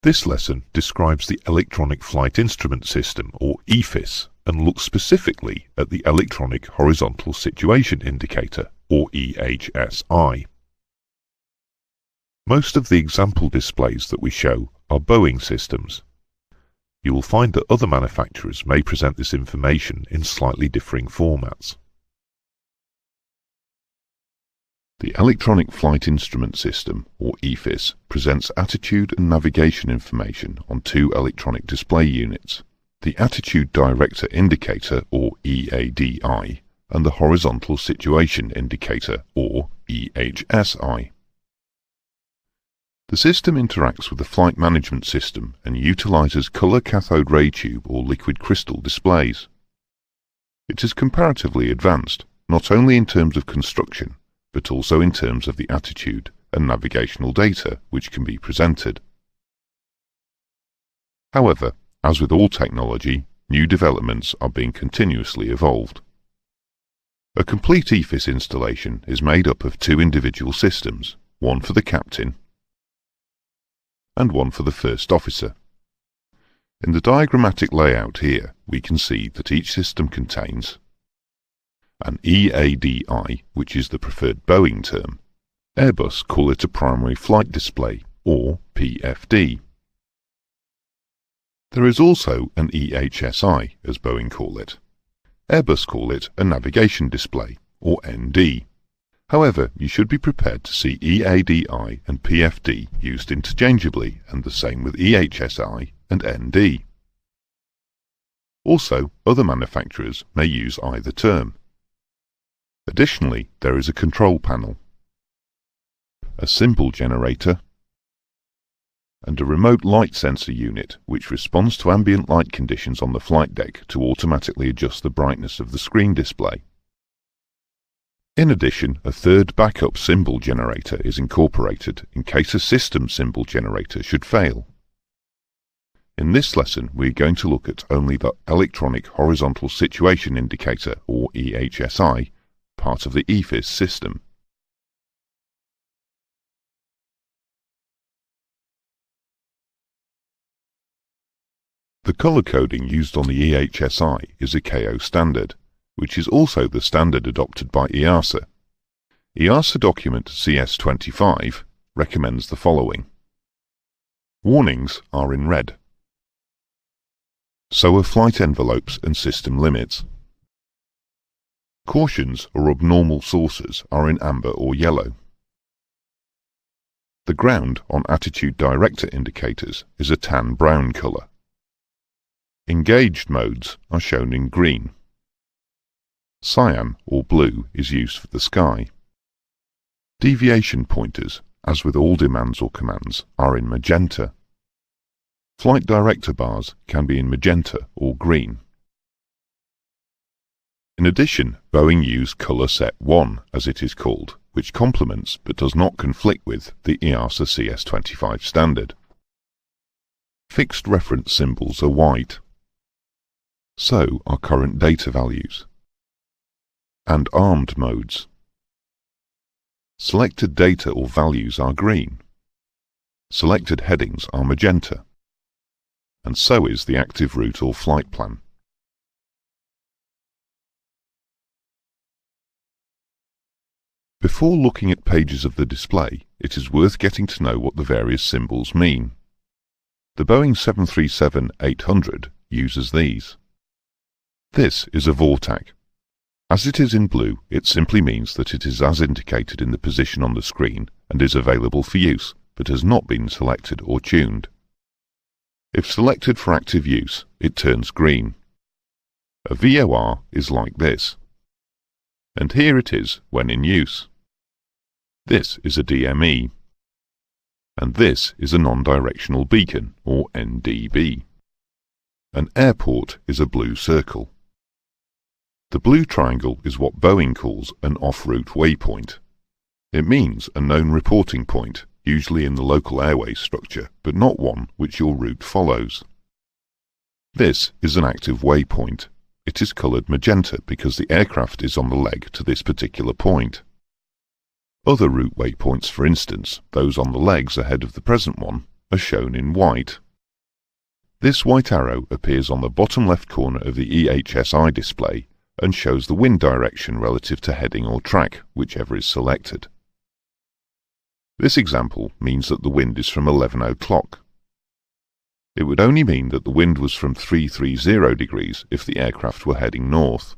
This lesson describes the Electronic Flight Instrument System, or EFIS, and looks specifically at the Electronic Horizontal Situation Indicator, or EHSI. Most of the example displays that we show are Boeing systems. You will find that other manufacturers may present this information in slightly differing formats. The Electronic Flight Instrument System, or EFIS, presents attitude and navigation information on two electronic display units, the Attitude Director Indicator, or EADI, and the Horizontal Situation Indicator, or EHSI. The system interacts with the flight management system and utilizes color cathode ray tube or liquid crystal displays. It is comparatively advanced, not only in terms of construction, but also in terms of the attitude and navigational data which can be presented. However, as with all technology, new developments are being continuously evolved. A complete EFIS installation is made up of two individual systems, one for the captain and one for the first officer. In the diagrammatic layout here, we can see that each system contains an EADI, which is the preferred Boeing term. Airbus call it a primary flight display, or PFD. There is also an EHSI, as Boeing call it. Airbus call it a navigation display, or ND. However, you should be prepared to see EADI and PFD used interchangeably, and the same with EHSI and ND. Also, other manufacturers may use either term. Additionally, there is a control panel, a symbol generator, and a remote light sensor unit which responds to ambient light conditions on the flight deck to automatically adjust the brightness of the screen display. In addition, a third backup symbol generator is incorporated in case a system symbol generator should fail. In this lesson, we are going to look at only the Electronic Horizontal Situation Indicator, or EHSI, part of the EFIS system. The color coding used on the EHSI is a KO standard, which is also the standard adopted by EHSI. EHSI document CS25 recommends the following. Warnings are in red. So are flight envelopes and system limits. Cautions or abnormal sources are in amber or yellow. The ground on attitude director indicators is a tan-brown color. Engaged modes are shown in green. Cyan or blue is used for the sky. Deviation pointers, as with all demands or commands, are in magenta. Flight director bars can be in magenta or green. In addition, Boeing use Color Set 1, as it is called, which complements but does not conflict with the EHSI CS25 standard. Fixed reference symbols are white. So are current data values. And armed modes. Selected data or values are green. Selected headings are magenta. And so is the active route or flight plan. Before looking at pages of the display, it is worth getting to know what the various symbols mean. The Boeing 737-800 uses these. This is a VORTAC. As it is in blue, it simply means that it is as indicated in the position on the screen and is available for use, but has not been selected or tuned. If selected for active use, it turns green. A VOR is like this. And here it is when in use. This is a DME. And this is a non-directional beacon, or NDB. An airport is a blue circle. The blue triangle is what Boeing calls an off-route waypoint. It means a known reporting point, usually in the local airway structure, but not one which your route follows. This is an active waypoint. It is coloured magenta because the aircraft is on the leg to this particular point. Other route waypoints, for instance, those on the legs ahead of the present one, are shown in white. This white arrow appears on the bottom left corner of the EHSI display and shows the wind direction relative to heading or track, whichever is selected. This example means that the wind is from 11 o'clock. It would only mean that the wind was from 330 degrees if the aircraft were heading north.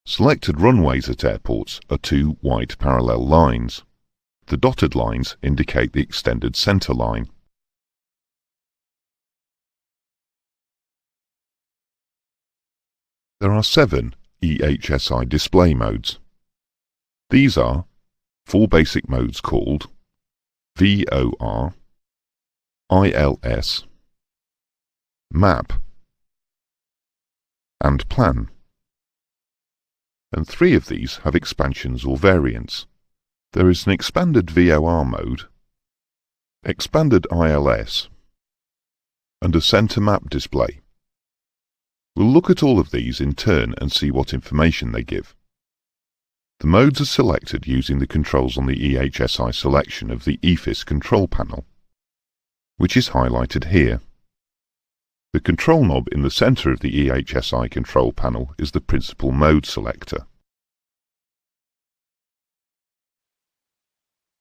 Selected runways at airports are two white parallel lines. The dotted lines indicate the extended centre line. There are 7 EHSI display modes. These are 4 basic modes called VOR, ILS, Map, and Plan. And 3 of these have expansions or variants. There is an expanded VOR mode, expanded ILS, and a centre map display. We'll look at all of these in turn and see what information they give. The modes are selected using the controls on the EHSI selection of the EFIS control panel, which is highlighted here. The control knob in the centre of the EHSI control panel is the principal mode selector.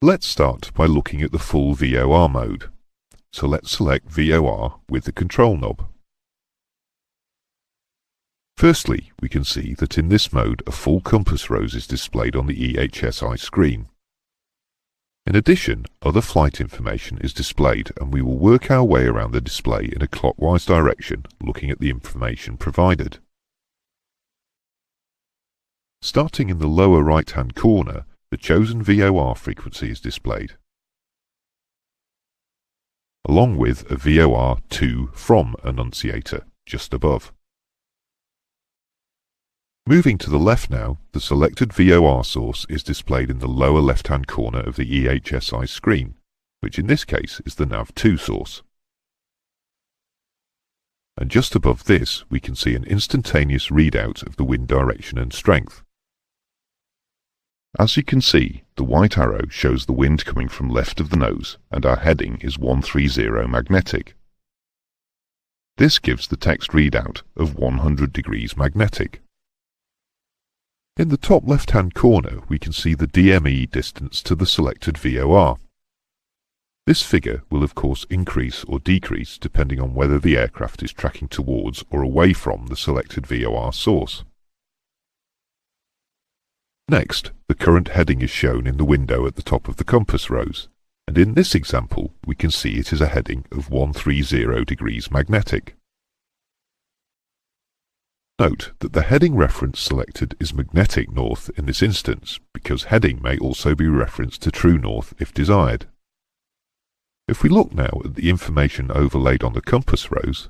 Let's start by looking at the full VOR mode. So let's select VOR with the control knob. Firstly, we can see that in this mode a full compass rose is displayed on the EHSI screen. In addition, other flight information is displayed, and we will work our way around the display in a clockwise direction, looking at the information provided. Starting in the lower right-hand corner, the chosen VOR frequency is displayed, along with a VOR to from annunciator just above. Moving to the left now, the selected VOR source is displayed in the lower left-hand corner of the EHSI screen, which in this case is the NAV2 source. And just above this, we can see an instantaneous readout of the wind direction and strength. As you can see, the white arrow shows the wind coming from left of the nose, and our heading is 130 magnetic. This gives the text readout of 100 degrees magnetic. In the top left-hand corner, we can see the DME distance to the selected VOR. This figure will of course increase or decrease depending on whether the aircraft is tracking towards or away from the selected VOR source. Next, the current heading is shown in the window at the top of the compass rose, and in this example we can see it is a heading of 130 degrees magnetic. Note that the heading reference selected is magnetic north in this instance, because heading may also be referenced to true north if desired. If we look now at the information overlaid on the compass rose,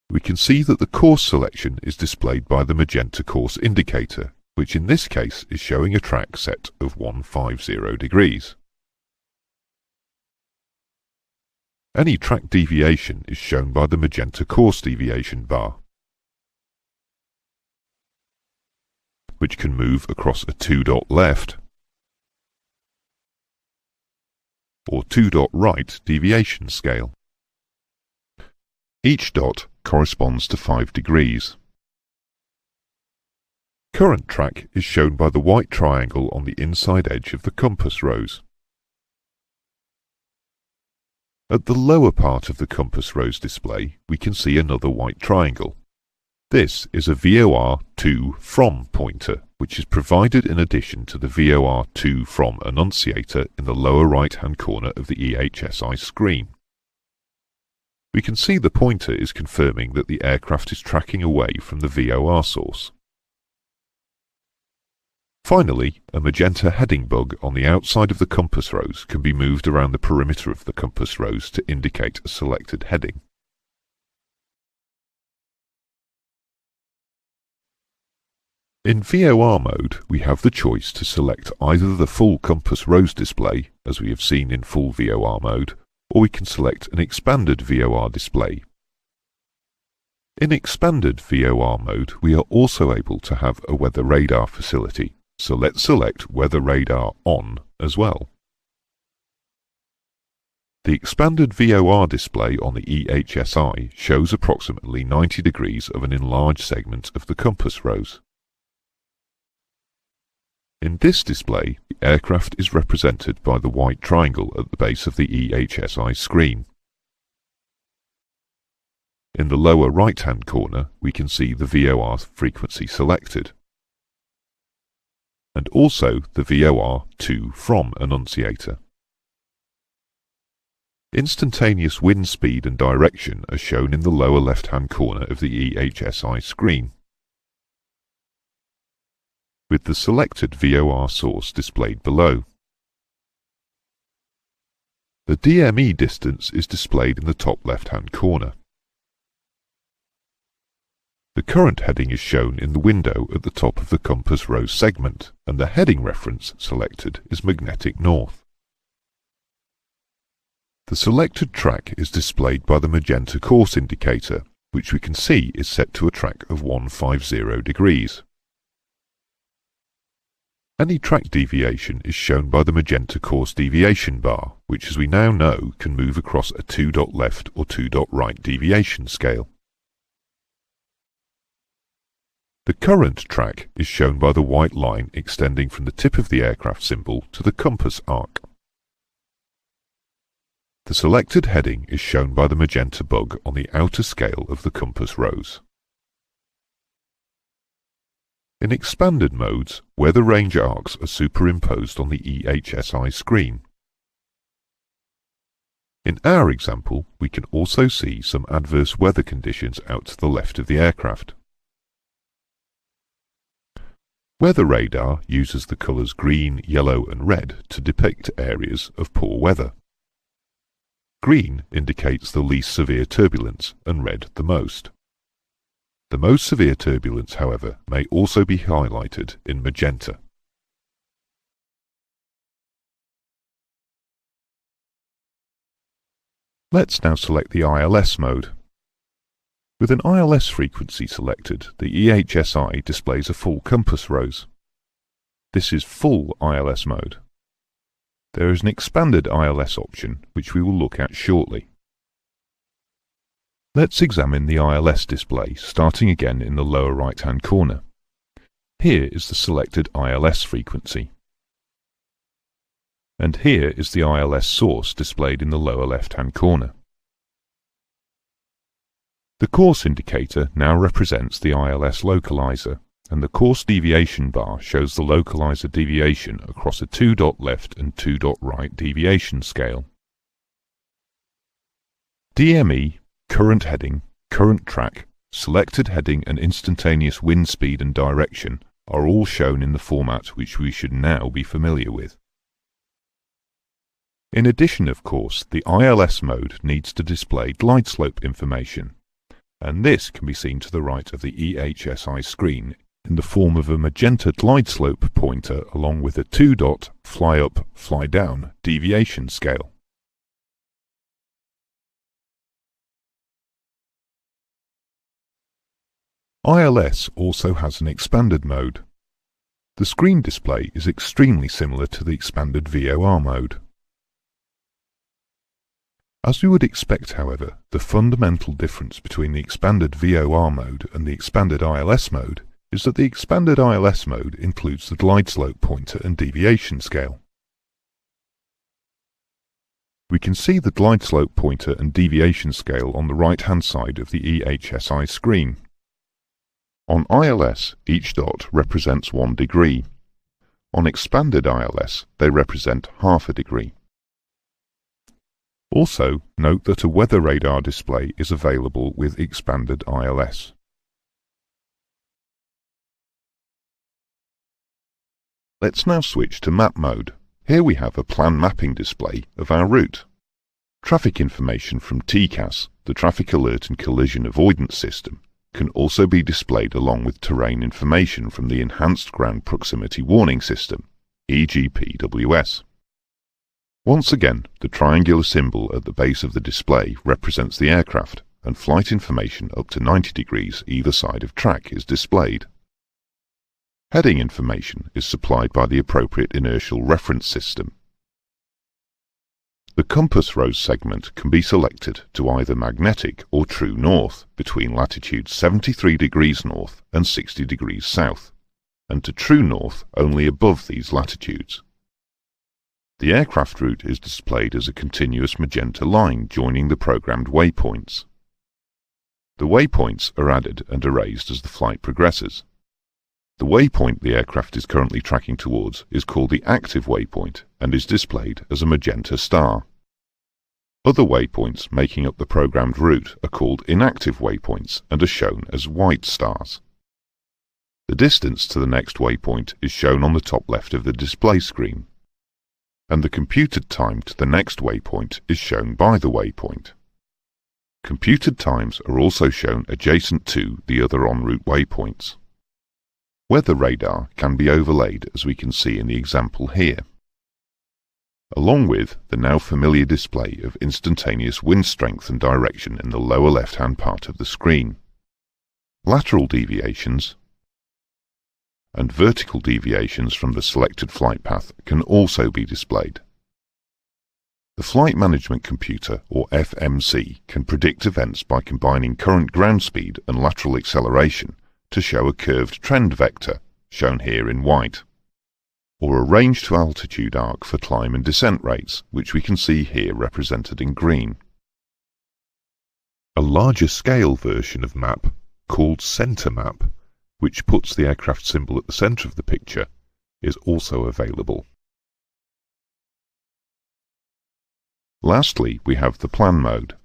we can see that the course selection is displayed by the magenta course indicator, which in this case is showing a track set of 150 degrees. Any track deviation is shown by the magenta course deviation bar, which can move across a 2-dot left or 2-dot right deviation scale. Each dot corresponds to 5 degrees. Current track is shown by the white triangle on the inside edge of the compass rose. At the lower part of the compass rose display, we can see another white triangle. This is a VOR to from pointer, which is provided in addition to the VOR to from annunciator in the lower right-hand corner of the EHSI screen. We can see the pointer is confirming that the aircraft is tracking away from the VOR source. Finally, a magenta heading bug on the outside of the compass rose can be moved around the perimeter of the compass rose to indicate a selected heading. In VOR mode, we have the choice to select either the full compass rose display, as we have seen in full VOR mode, or we can select an expanded VOR display. In expanded VOR mode, we are also able to have a weather radar facility. So let's select Weather Radar On as well. The expanded VOR display on the EHSI shows approximately 90 degrees of an enlarged segment of the compass rose. In this display, the aircraft is represented by the white triangle at the base of the EHSI screen. In the lower right-hand corner, we can see the VOR frequency selected, and also the VOR to from annunciator. Instantaneous wind speed and direction are shown in the lower left-hand corner of the EHSI screen, with the selected VOR source displayed below. The DME distance is displayed in the top left-hand corner. The current heading is shown in the window at the top of the compass rose segment, and the heading reference selected is magnetic north. The selected track is displayed by the magenta course indicator, which we can see is set to a track of 150 degrees. Any track deviation is shown by the magenta course deviation bar, which as we now know can move across a 2-dot left or 2-dot right deviation scale. The current track is shown by the white line extending from the tip of the aircraft symbol to the compass arc. The selected heading is shown by the magenta bug on the outer scale of the compass rose. In expanded modes, weather range arcs are superimposed on the EHSI screen. In our example, we can also see some adverse weather conditions out to the left of the aircraft. Weather radar uses the colours green, yellow and red to depict areas of poor weather. Green indicates the least severe turbulence and red the most. The most severe turbulence, however, may also be highlighted in magenta. Let's now select the ILS mode. With an ILS frequency selected, the EHSI displays a full compass rose. This is full ILS mode. There is an expanded ILS option, which we will look at shortly. Let's examine the ILS display, starting again in the lower right-hand corner. Here is the selected ILS frequency. And here is the ILS source displayed in the lower left-hand corner. The course indicator now represents the ILS localizer, and the course deviation bar shows the localizer deviation across a 2-dot left and 2-dot right deviation scale. DME, current heading, current track, selected heading and instantaneous wind speed and direction are all shown in the format which we should now be familiar with. In addition, of course, the ILS mode needs to display glide slope information, and this can be seen to the right of the EHSI screen in the form of a magenta glide slope pointer along with a 2-dot fly up, fly down deviation scale. ILS also has an expanded mode. The screen display is extremely similar to the expanded VOR mode. As we would expect, however, the fundamental difference between the expanded VOR mode and the expanded ILS mode is that the expanded ILS mode includes the glide slope pointer and deviation scale. We can see the glide slope pointer and deviation scale on the right-hand side of the EHSI screen. On ILS, each dot represents 1 degree. On expanded ILS, they represent half a degree. Also, note that a weather radar display is available with expanded ILS. Let's now switch to map mode. Here we have a plan mapping display of our route. Traffic information from TCAS, the Traffic Alert and Collision Avoidance System, can also be displayed along with terrain information from the Enhanced Ground Proximity Warning System, EGPWS. Once again, the triangular symbol at the base of the display represents the aircraft, and flight information up to 90 degrees either side of track is displayed. Heading information is supplied by the appropriate inertial reference system. The compass rose segment can be selected to either magnetic or true north between latitude 73 degrees north and 60 degrees south, and to true north only above these latitudes. The aircraft route is displayed as a continuous magenta line joining the programmed waypoints. The waypoints are added and erased as the flight progresses. The waypoint the aircraft is currently tracking towards is called the active waypoint and is displayed as a magenta star. Other waypoints making up the programmed route are called inactive waypoints and are shown as white stars. The distance to the next waypoint is shown on the top left of the display screen, and the computed time to the next waypoint is shown by the waypoint. Computed times are also shown adjacent to the other en route waypoints. Weather radar can be overlaid, as we can see in the example here, along with the now familiar display of instantaneous wind strength and direction in the lower left-hand part of the screen. Lateral deviations and vertical deviations from the selected flight path can also be displayed. The Flight Management Computer, or FMC, can predict events by combining current ground speed and lateral acceleration to show a curved trend vector, shown here in white, or a range to altitude arc for climb and descent rates, which we can see here represented in green. A larger scale version of map, called Center Map, which puts the aircraft symbol at the center of the picture, is also available. Lastly, we have the Plan mode.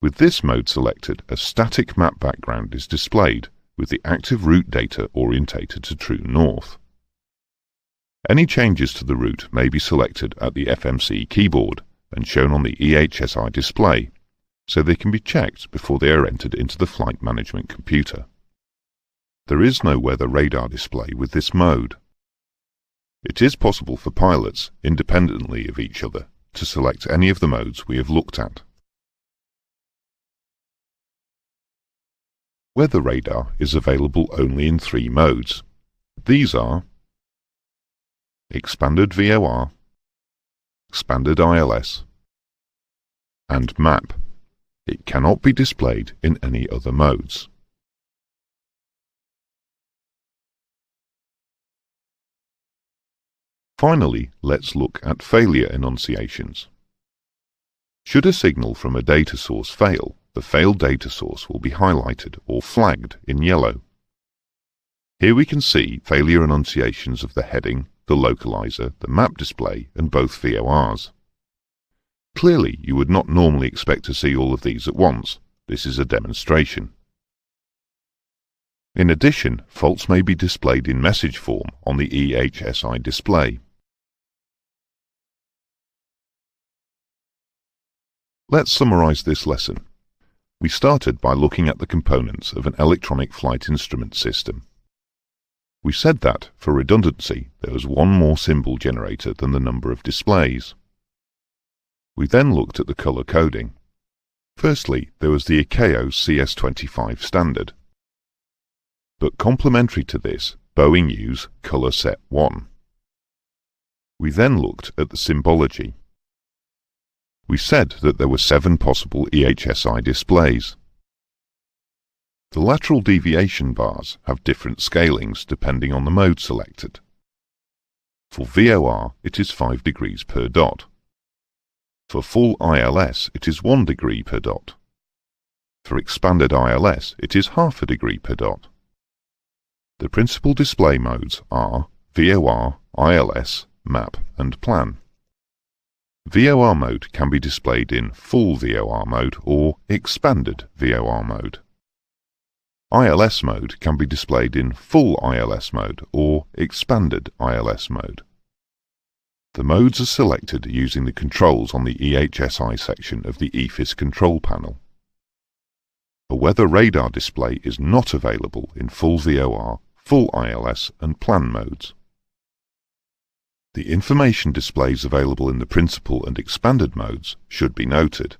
With this mode selected, a static map background is displayed, with the active route data orientated to true north. Any changes to the route may be selected at the FMC keyboard and shown on the EHSI display, so they can be checked before they are entered into the Flight Management Computer. There is no weather radar display with this mode. It is possible for pilots, independently of each other, to select any of the modes we have looked at. Weather radar is available only in 3 modes. These are Expanded VOR, Expanded ILS, and MAP. It cannot be displayed in any other modes. Finally, let's look at failure enunciations. Should a signal from a data source fail, the failed data source will be highlighted or flagged in yellow. Here we can see failure enunciations of the heading, the localizer, the map display, and both VORs. Clearly, you would not normally expect to see all of these at once. This is a demonstration. In addition, faults may be displayed in message form on the EHSI display. Let's summarize this lesson. We started by looking at the components of an electronic flight instrument system. We said that, for redundancy, there was one more symbol generator than the number of displays. We then looked at the color coding. Firstly, there was the ICAO CS25 standard. But complementary to this, Boeing use color set 1. We then looked at the symbology. We said that there were 7 possible EHSI displays. The lateral deviation bars have different scalings depending on the mode selected. For VOR, it is 5 degrees per dot. For full ILS, it is 1 degree per dot. For expanded ILS, it is half a degree per dot. The principal display modes are VOR, ILS, MAP, and Plan. VOR mode can be displayed in full VOR mode or expanded VOR mode. ILS mode can be displayed in full ILS mode or expanded ILS mode. The modes are selected using the controls on the EHSI section of the EFIS control panel. A weather radar display is not available in full VOR, full ILS and Plan modes. The information displays available in the principal and expanded modes should be noted.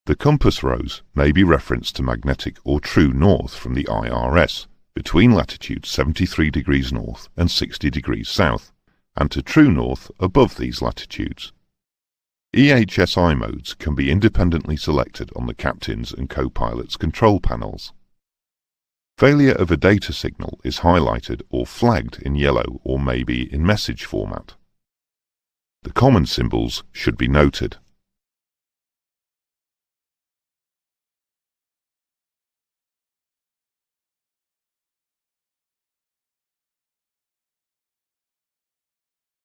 The compass rose may be referenced to magnetic or true north from the IRS between latitude 73 degrees north and 60 degrees south, and to true north above these latitudes. EHSI modes can be independently selected on the captain's and co-pilot's control panels. Failure of a data signal is highlighted or flagged in yellow or maybe in message format. The common symbols should be noted.